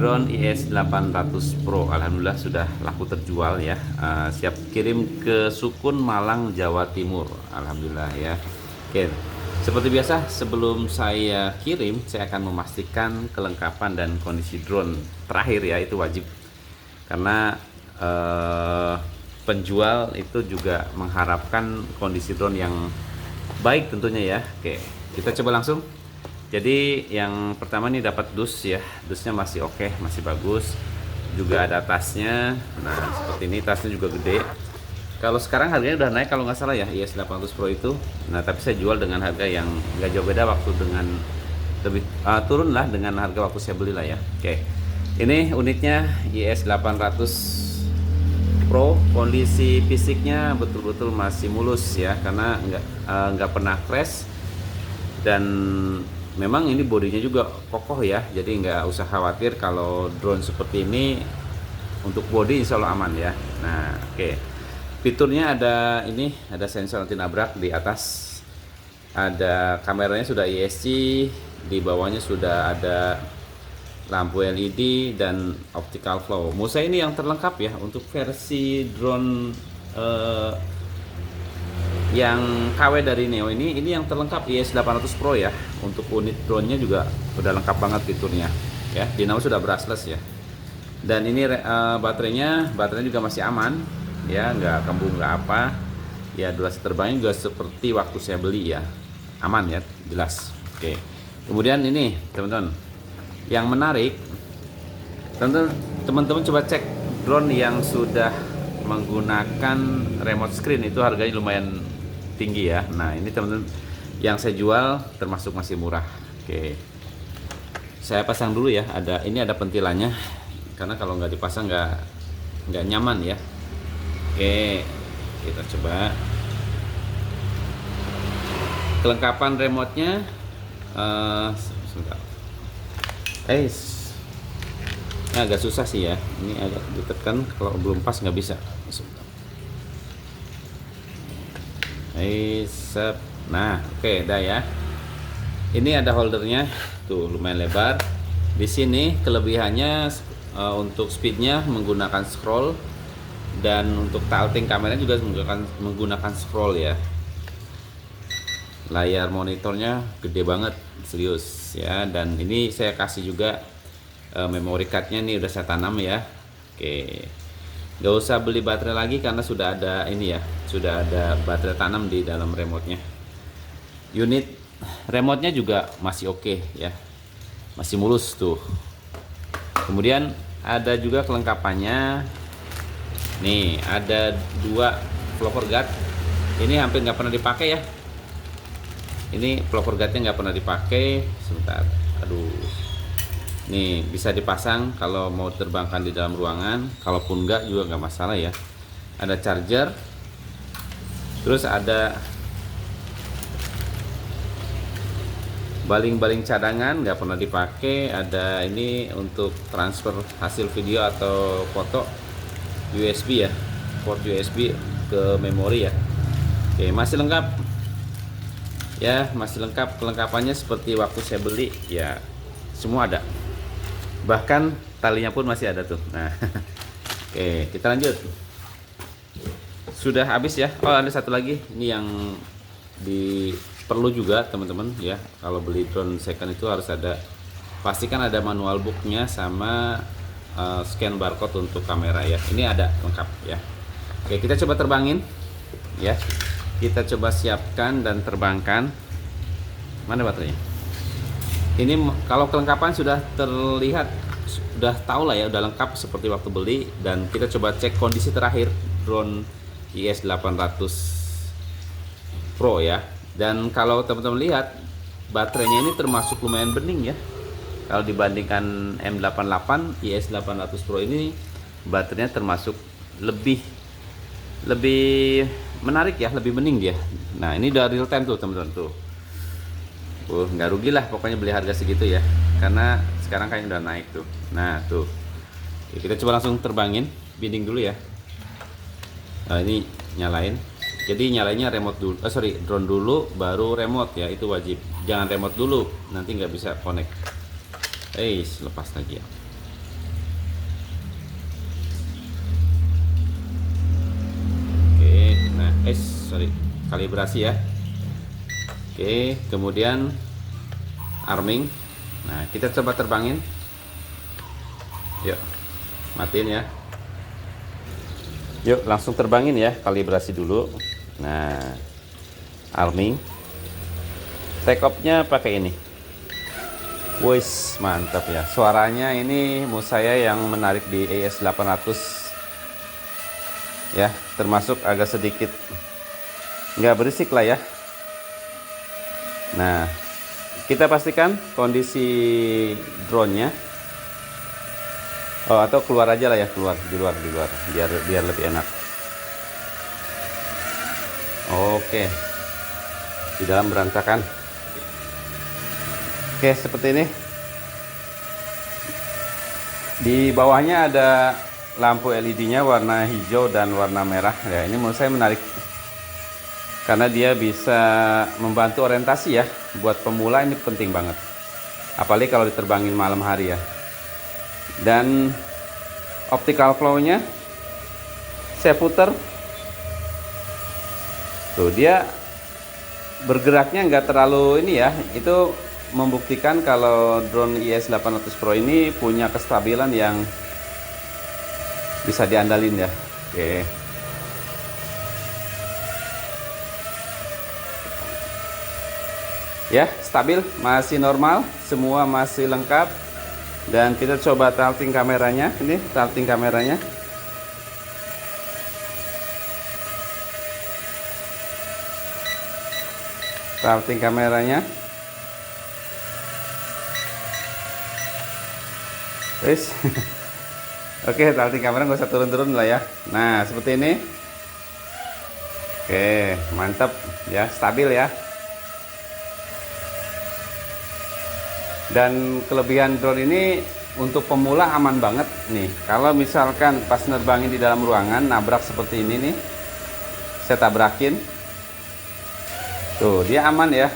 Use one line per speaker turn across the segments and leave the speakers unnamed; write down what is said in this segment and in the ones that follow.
drone IS800 Pro alhamdulillah sudah laku terjual ya. Siap kirim ke Sukun, Malang, Jawa Timur. Alhamdulillah ya. Oke. Seperti biasa, sebelum saya kirim, saya akan memastikan kelengkapan dan kondisi drone terakhir ya, itu wajib. Karena penjual itu juga mengharapkan kondisi drone yang baik tentunya ya. Oke, kita coba langsung. Jadi yang pertama nih dapat dus ya, dusnya masih oke, masih bagus. Juga ada tasnya. Nah seperti ini, tasnya juga gede. Kalau sekarang harganya udah naik kalau nggak salah ya, IS800 Pro itu. Nah tapi saya jual dengan harga yang nggak jauh beda waktu dengan lebih turun lah dengan harga waktu saya beli lah ya. Oke, ini unitnya IS800 Pro. Kondisi fisiknya betul-betul masih mulus ya, karena nggak pernah crash. Dan memang ini bodinya juga kokoh ya, jadi nggak usah khawatir kalau drone seperti ini. Untuk bodi insya Allah aman ya. Nah oke, fiturnya ada ini, ada sensor anti nabrak di atas, ada kameranya sudah ISC, di bawahnya sudah ada lampu LED dan optical flow. Musa ini yang terlengkap ya untuk versi drone yang KW dari Neo ini yang terlengkap IS800 Pro ya. Untuk unit drone-nya juga udah lengkap banget fiturnya ya. Dinamo sudah brushless ya. Dan ini baterainya juga masih aman ya, nggak kembung nggak apa ya. Durasi terbangnya juga seperti waktu saya beli ya, aman ya, jelas. Oke, kemudian ini teman-teman, yang menarik teman-teman coba cek drone yang sudah menggunakan remote screen, itu harganya lumayan tinggi ya. Nah ini teman-teman yang saya jual termasuk masih murah. Oke, saya pasang dulu ya. Ini ada pentilannya, karena kalau nggak dipasang nggak nyaman ya. Oke, kita coba kelengkapan remote-nya. Sebentar. Ini agak susah sih ya. Ini agak ditekan, kalau belum pas nggak bisa. Nah oke, dah ya. Ini ada holdernya tuh, lumayan lebar. Di sini kelebihannya untuk speednya menggunakan scroll, dan untuk tilting kameranya juga menggunakan scroll ya. Layar monitornya gede banget, serius ya. Dan ini saya kasih juga memory cardnya nih, udah saya tanam ya. Oke, nggak usah beli baterai lagi karena sudah ada ini ya, sudah ada baterai tanam di dalam remote-nya. Unit remote-nya juga masih oke ya, masih mulus tuh. Kemudian ada juga kelengkapannya nih, ada dua flower guard. Ini hampir nggak pernah dipakai ya. Ini flower guardnya nggak pernah dipakai. Sebentar, aduh. Nih bisa dipasang kalau mau terbangkan di dalam ruangan, kalaupun enggak juga nggak masalah ya. Ada charger, terus ada baling-baling cadangan nggak pernah dipakai. Ada ini untuk transfer hasil video atau foto USB ya, port USB ke memori ya. Oke, masih lengkap ya, masih lengkap. Kelengkapannya seperti waktu saya beli ya, semua ada. Bahkan talinya pun masih ada tuh. Nah oke, kita lanjut. Sudah habis ya. Oh ada satu lagi, ini yang perlu juga teman-teman ya. Kalau beli drone second itu harus ada, pastikan ada manual booknya sama scan barcode untuk kamera ya. Ini ada lengkap ya. Oke, kita coba terbangin ya. Kita coba siapkan dan terbangkan. Mana baterainya? Ini kalau kelengkapan sudah terlihat, sudah tahu lah ya, udah lengkap seperti waktu beli. Dan kita coba cek kondisi terakhir drone IS800 Pro ya. Dan kalau teman-teman lihat, baterainya ini termasuk lumayan bening ya. Kalau dibandingkan M88, IS800 Pro ini baterainya termasuk lebih menarik ya, lebih bening dia. Nah ini udah real time tuh teman-teman tuh. Nggak rugi lah pokoknya beli harga segitu ya, karena sekarang kayaknya udah naik tuh. Nah tuh, oke, kita coba langsung terbangin, binding dulu ya. Nah, ini nyalain. Jadi nyalainnya remote dulu, drone dulu baru remote ya, itu wajib. Jangan remote dulu, nanti nggak bisa connect. Lepas lagi ya. sorry, kalibrasi ya. Oke, kemudian arming. Nah, kita coba terbangin. Yuk, matiin ya. Yuk, langsung terbangin ya, kalibrasi dulu. Nah, arming. Take off-nya pakai ini. Wis, mantap ya. Suaranya ini menurut saya yang menarik di ES800 ya, termasuk agak sedikit nggak berisik lah ya. Nah, kita pastikan kondisi drone-nya. Oh, atau keluar aja lah ya, di luar biar lebih enak. Oke. Di dalam berantakan. Oke, seperti ini. Di bawahnya ada lampu LED-nya warna hijau dan warna merah. Ya, ini menurut saya menarik. Karena dia bisa membantu orientasi ya. Buat pemula ini penting banget. Apalagi kalau diterbangin malam hari ya. Dan optical flow-nya saya puter. Tuh, dia bergeraknya nggak terlalu ini ya. Itu membuktikan kalau drone ES800 Pro ini punya kestabilan yang bisa diandalin ya. Oke. Ya, stabil, masih normal, semua masih lengkap. Dan kita coba tilting kameranya. Ini tilting kameranya. Tilting kameranya. Wis. Oke, tilting kamera nggak usah turun-turun lah ya. Nah, seperti ini. Oke, mantap ya, stabil ya. Dan kelebihan drone ini untuk pemula aman banget nih. Kalau misalkan pas nerbangin di dalam ruangan nabrak seperti ini nih, saya tabrakin. Tuh, dia aman ya.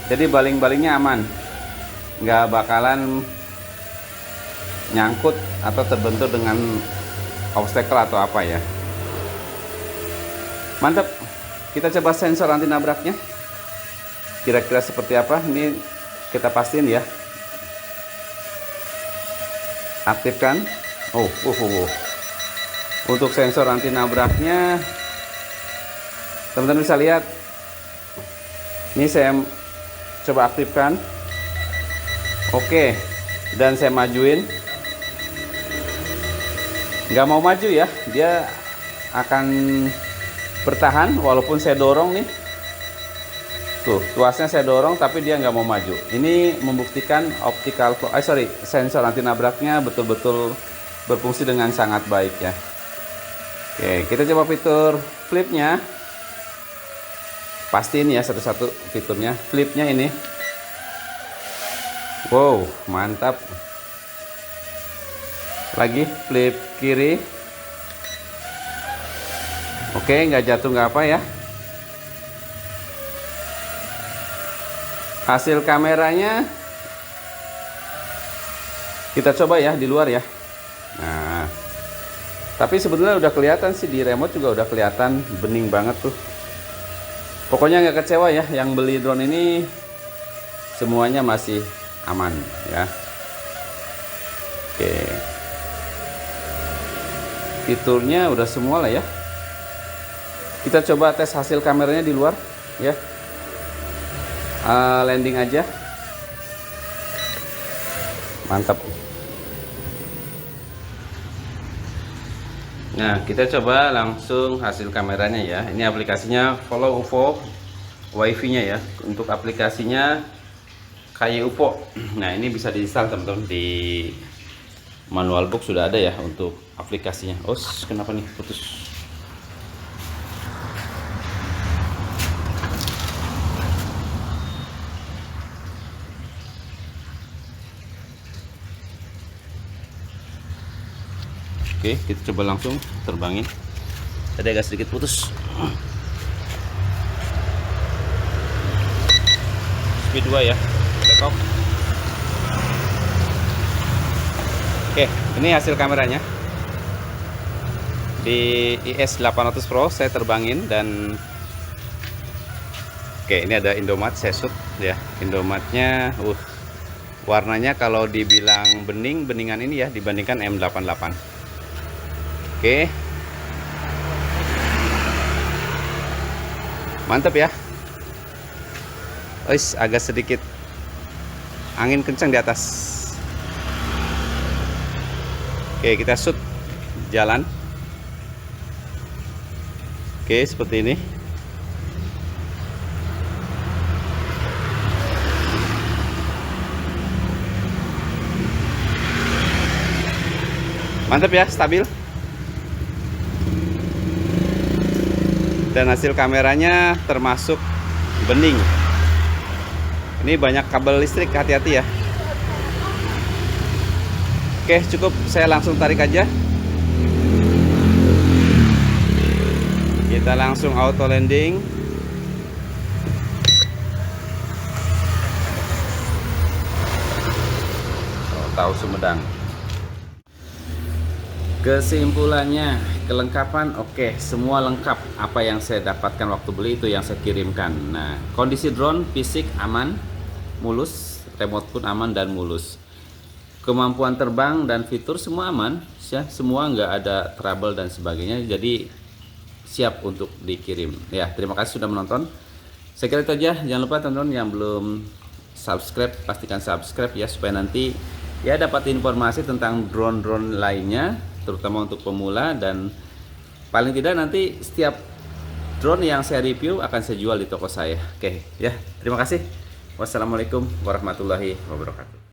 Jadi baling-balingnya aman. Nggak bakalan nyangkut atau terbentur dengan obstacle atau apa ya. Mantap. Kita coba sensor anti nabraknya. Kira-kira seperti apa? Ini kita pastiin ya. Aktifkan. Untuk sensor anti nabraknya, teman-teman bisa lihat. Ini saya coba aktifkan. Oke. Dan saya majuin. Nggak mau maju ya. Dia akan bertahan walaupun saya dorong nih. Tuh, tuasnya saya dorong tapi dia nggak mau maju. Ini membuktikan optical flow, sensor anti nabraknya betul-betul berfungsi dengan sangat baik ya. Oke, kita coba fitur flipnya. Pastiin ya satu-satu fiturnya. Flipnya ini. Wow, mantap. Lagi flip kiri. Oke, nggak jatuh nggak apa ya. Hasil kameranya kita coba ya di luar ya. Nah, tapi sebenarnya udah kelihatan sih di remote juga udah kelihatan bening banget tuh. Pokoknya nggak kecewa ya, yang beli drone ini semuanya masih aman ya. Oke, fiturnya udah semua lah ya. Kita coba tes hasil kameranya di luar ya. Landing aja. Mantap. Nah, kita coba langsung hasil kameranya ya. Ini aplikasinya Follow UFO WiFi-nya ya. Untuk aplikasinya kayak UFO. Nah, ini bisa diinstal teman-teman, di manual book sudah ada ya untuk aplikasinya. Kenapa nih putus? Oke, kita coba langsung terbangin. Tadi agak sedikit putus. Speed 2 ya. Take off. Oke, ini hasil kameranya. di IS 800 Pro saya terbangin. Dan oke, ini ada Indomat saya shoot ya. Indomatnya warnanya kalau dibilang beningan ini ya dibandingkan M88. Oke, mantap ya. Agak sedikit angin kencang di atas. Oke, kita shoot jalan. Oke, seperti ini. Mantap ya, stabil. Dan hasil kameranya termasuk bening. Ini banyak kabel listrik, hati-hati ya. Oke, cukup, saya langsung tarik aja. Kita langsung auto landing. Tahu Sumedang. Kesimpulannya, kelengkapan oke, semua lengkap. Apa yang saya dapatkan waktu beli itu yang saya kirimkan. Nah, kondisi drone fisik aman, mulus, remote pun aman dan mulus. Kemampuan terbang dan fitur semua aman, ya, semua nggak ada trouble dan sebagainya. Jadi siap untuk dikirim. Ya, terima kasih sudah menonton. Saya kira itu aja. Jangan lupa teman-teman yang belum subscribe, pastikan subscribe ya, supaya nanti ya dapat informasi tentang drone-drone lainnya, terutama untuk pemula. Dan paling tidak nanti setiap drone yang saya review akan saya jual di toko saya. Oke ya, terima kasih. Wassalamualaikum warahmatullahi wabarakatuh.